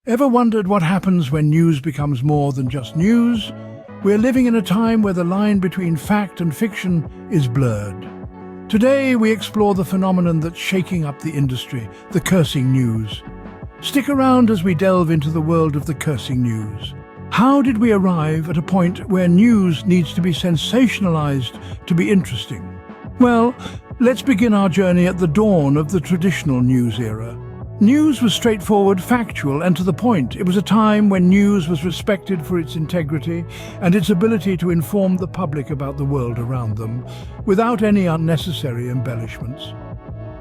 Ever wondered what happens when news becomes more than just news? We're living in a time where the line between fact and fiction is blurred. Today we explore the phenomenon that's shaking up the industry, the cursing news. Stick around as we delve into the world of the cursing news. How did we arrive at a point where news needs to be sensationalized to be interesting? Well, let's begin our journey at the dawn of the traditional news era. News was straightforward, factual, and to the point. It was a time when news was respected for its integrity and its ability to inform the public about the world around them, without any unnecessary embellishments.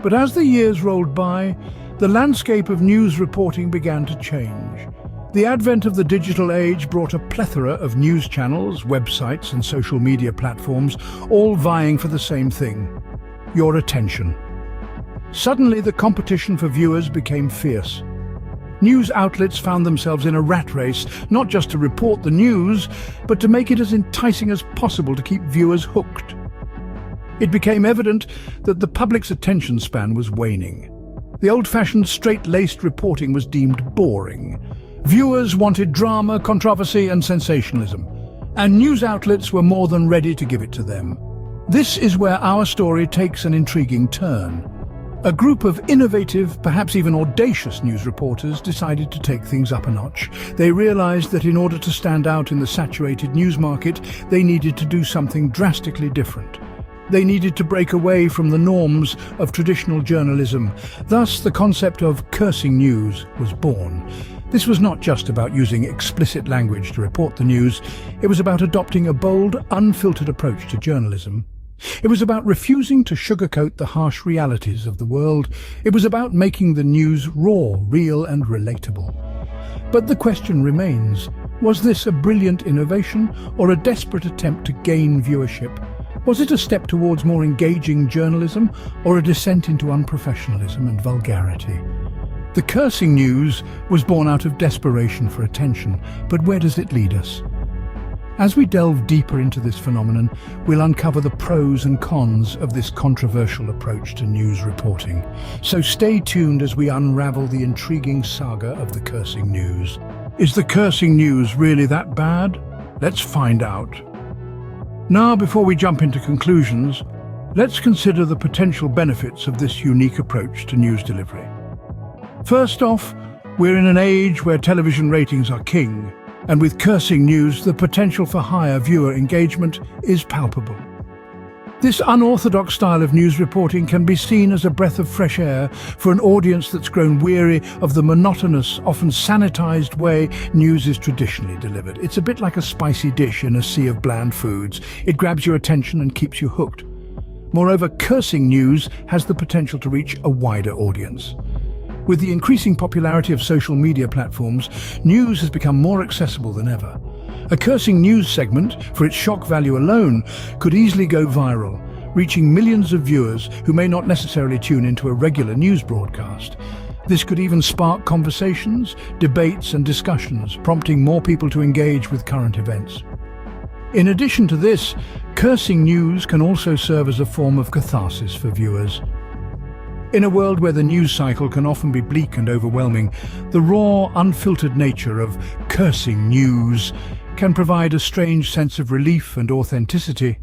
But as the years rolled by, the landscape of news reporting began to change. The advent of the digital age brought a plethora of news channels, websites, and social media platforms, all vying for the same thing: your attention. Suddenly, the competition for viewers became fierce. News outlets found themselves in a rat race, not just to report the news, but to make it as enticing as possible to keep viewers hooked. It became evident that the public's attention span was waning. The old-fashioned, straight-laced reporting was deemed boring. Viewers wanted drama, controversy, and sensationalism, and news outlets were more than ready to give it to them. This is where our story takes an intriguing turn. A group of innovative, perhaps even audacious news reporters decided to take things up a notch. They realized that in order to stand out in the saturated news market, they needed to do something drastically different. They needed to break away from the norms of traditional journalism. Thus, the concept of cursing news was born. This was not just about using explicit language to report the news. It was about adopting a bold, unfiltered approach to journalism. It was about refusing to sugarcoat the harsh realities of the world. It was about making the news raw, real, and relatable. But the question remains, was this a brilliant innovation or a desperate attempt to gain viewership? Was it a step towards more engaging journalism or a descent into unprofessionalism and vulgarity? The cursing news was born out of desperation for attention, but where does it lead us? As we delve deeper into this phenomenon, we'll uncover the pros and cons of this controversial approach to news reporting. So stay tuned as we unravel the intriguing saga of the cursing news. Is the cursing news really that bad? Let's find out. Now, before we jump into conclusions, let's consider the potential benefits of this unique approach to news delivery. First off, we're in an age where television ratings are king. And with cursing news, the potential for higher viewer engagement is palpable. This unorthodox style of news reporting can be seen as a breath of fresh air for an audience that's grown weary of the monotonous, often sanitized way news is traditionally delivered. It's a bit like a spicy dish in a sea of bland foods. It grabs your attention and keeps you hooked. Moreover, cursing news has the potential to reach a wider audience. With the increasing popularity of social media platforms, news has become more accessible than ever. A cursing news segment, for its shock value alone, could easily go viral, reaching millions of viewers who may not necessarily tune into a regular news broadcast. This could even spark conversations, debates, and discussions, prompting more people to engage with current events. In addition to this, cursing news can also serve as a form of catharsis for viewers. In a world where the news cycle can often be bleak and overwhelming, the raw, unfiltered nature of cursing news can provide a strange sense of relief and authenticity.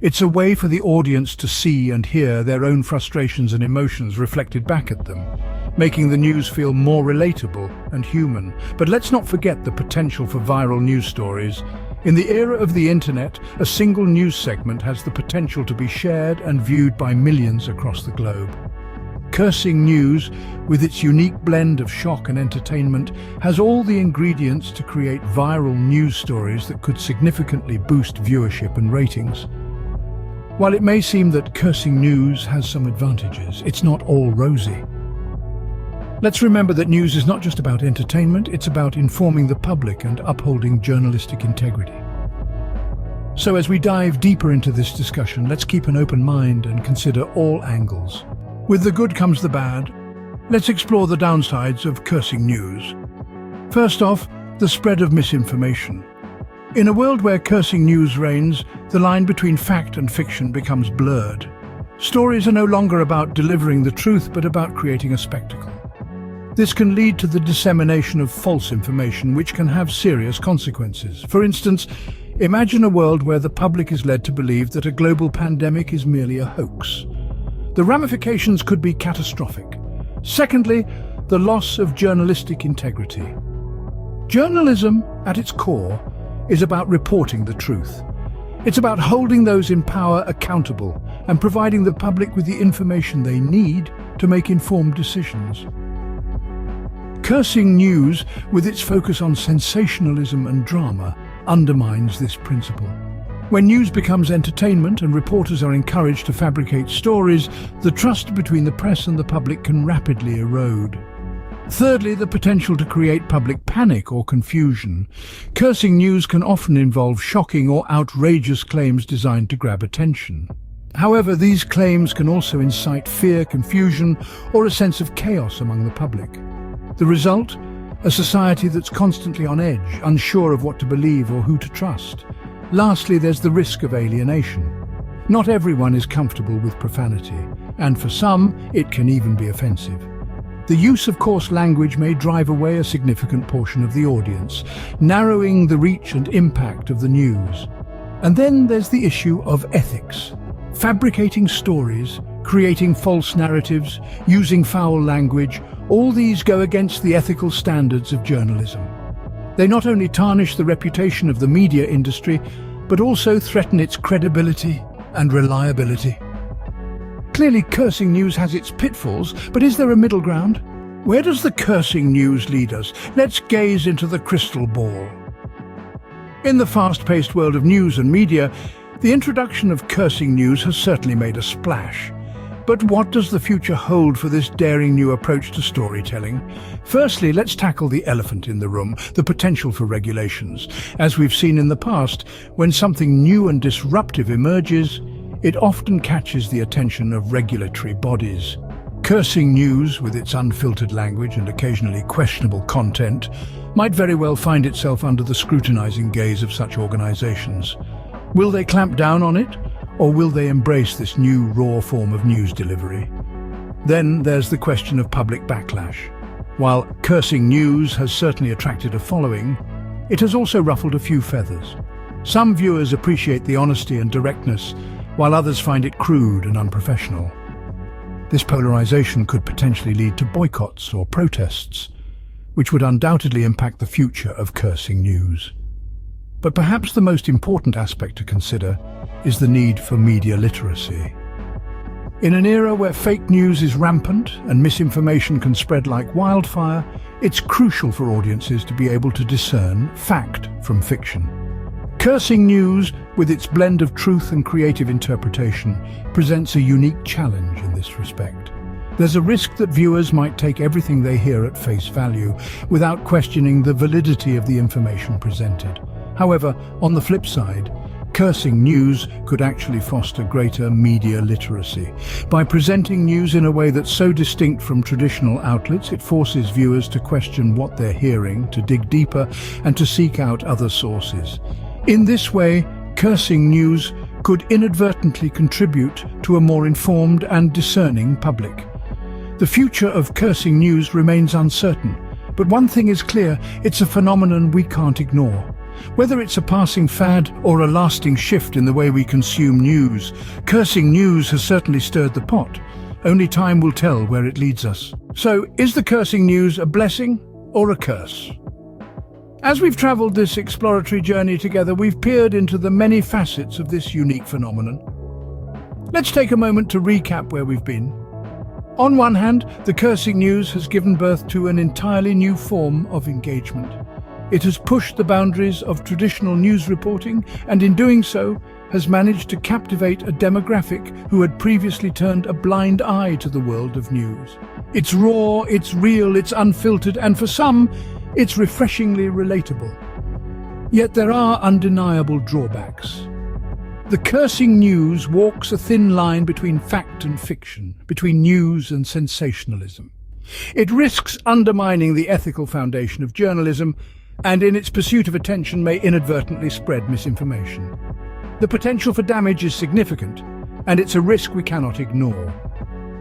It's a way for the audience to see and hear their own frustrations and emotions reflected back at them, making the news feel more relatable and human. But let's not forget the potential for viral news stories. In the era of the internet, a single news segment has the potential to be shared and viewed by millions across the globe. Cursing news, with its unique blend of shock and entertainment, has all the ingredients to create viral news stories that could significantly boost viewership and ratings. While it may seem that cursing news has some advantages, it's not all rosy. Let's remember that news is not just about entertainment, it's about informing the public and upholding journalistic integrity. So as we dive deeper into this discussion, let's keep an open mind and consider all angles. With the good comes the bad. Let's explore the downsides of cursing news. First off, the spread of misinformation. In a world where cursing news reigns, the line between fact and fiction becomes blurred. Stories are no longer about delivering the truth, but about creating a spectacle. This can lead to the dissemination of false information, which can have serious consequences. For instance, imagine a world where the public is led to believe that a global pandemic is merely a hoax. The ramifications could be catastrophic. Secondly, the loss of journalistic integrity. Journalism, at its core, is about reporting the truth. It's about holding those in power accountable and providing the public with the information they need to make informed decisions. Cursing news, with its focus on sensationalism and drama, undermines this principle. When news becomes entertainment and reporters are encouraged to fabricate stories, the trust between the press and the public can rapidly erode. Thirdly, the potential to create public panic or confusion. Cursing news can often involve shocking or outrageous claims designed to grab attention. However, these claims can also incite fear, confusion, or a sense of chaos among the public. The result? A society that's constantly on edge, unsure of what to believe or who to trust. Lastly, there's the risk of alienation. Not everyone is comfortable with profanity, and for some, it can even be offensive. The use of coarse language may drive away a significant portion of the audience, narrowing the reach and impact of the news. And then there's the issue of ethics. Fabricating stories, creating false narratives, using foul language, all these go against the ethical standards of journalism. They not only tarnish the reputation of the media industry, but also threaten its credibility and reliability. Clearly, cursing news has its pitfalls, but is there a middle ground? Where does the cursing news lead us? Let's gaze into the crystal ball. In the fast-paced world of news and media, the introduction of cursing news has certainly made a splash. But what does the future hold for this daring new approach to storytelling? Firstly, let's tackle the elephant in the room, the potential for regulations. As we've seen in the past, when something new and disruptive emerges, it often catches the attention of regulatory bodies. Cursing news, with its unfiltered language and occasionally questionable content, might very well find itself under the scrutinizing gaze of such organizations. Will they clamp down on it, or will they embrace this new raw form of news delivery? Then there's the question of public backlash. While cursing news has certainly attracted a following, it has also ruffled a few feathers. Some viewers appreciate the honesty and directness, while others find it crude and unprofessional. This polarization could potentially lead to boycotts or protests, which would undoubtedly impact the future of cursing news. But perhaps the most important aspect to consider is the need for media literacy. In an era where fake news is rampant and misinformation can spread like wildfire, it's crucial for audiences to be able to discern fact from fiction. Cursing news, with its blend of truth and creative interpretation, presents a unique challenge in this respect. There's a risk that viewers might take everything they hear at face value, without questioning the validity of the information presented. However, on the flip side, cursing news could actually foster greater media literacy. By presenting news in a way that's so distinct from traditional outlets, it forces viewers to question what they're hearing, to dig deeper, and to seek out other sources. In this way, cursing news could inadvertently contribute to a more informed and discerning public. The future of cursing news remains uncertain, but one thing is clear: it's a phenomenon we can't ignore. Whether it's a passing fad or a lasting shift in the way we consume news, cursing news has certainly stirred the pot. Only time will tell where it leads us. So, is the cursing news a blessing or a curse? As we've traveled this exploratory journey together, we've peered into the many facets of this unique phenomenon. Let's take a moment to recap where we've been. On one hand, the cursing news has given birth to an entirely new form of engagement. It has pushed the boundaries of traditional news reporting, and in doing so, has managed to captivate a demographic who had previously turned a blind eye to the world of news. It's raw, it's real, it's unfiltered, and for some, it's refreshingly relatable. Yet there are undeniable drawbacks. The cursing news walks a thin line between fact and fiction, between news and sensationalism. It risks undermining the ethical foundation of journalism, and in its pursuit of attention may inadvertently spread misinformation. The potential for damage is significant, and it's a risk we cannot ignore.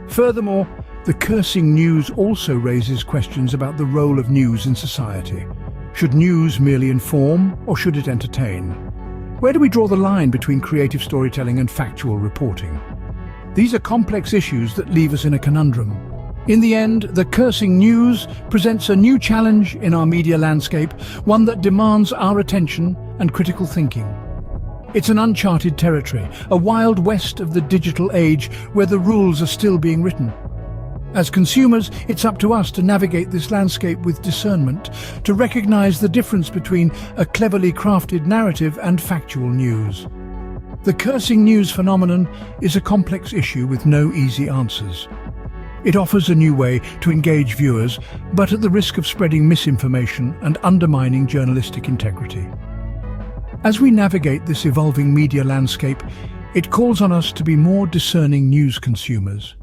Furthermore, The cursing news also raises questions about the role of news in society. Should news merely inform, or should it entertain? Where do we draw the line between creative storytelling and factual reporting? These are complex issues that leave us in a conundrum. In the end, the cursing news presents a new challenge in our media landscape, one that demands our attention and critical thinking. It's an uncharted territory, a wild west of the digital age where the rules are still being written. As consumers, it's up to us to navigate this landscape with discernment, to recognize the difference between a cleverly crafted narrative and factual news. The cursing news phenomenon is a complex issue with no easy answers. It offers a new way to engage viewers, but at the risk of spreading misinformation and undermining journalistic integrity. As we navigate this evolving media landscape, it calls on us to be more discerning news consumers.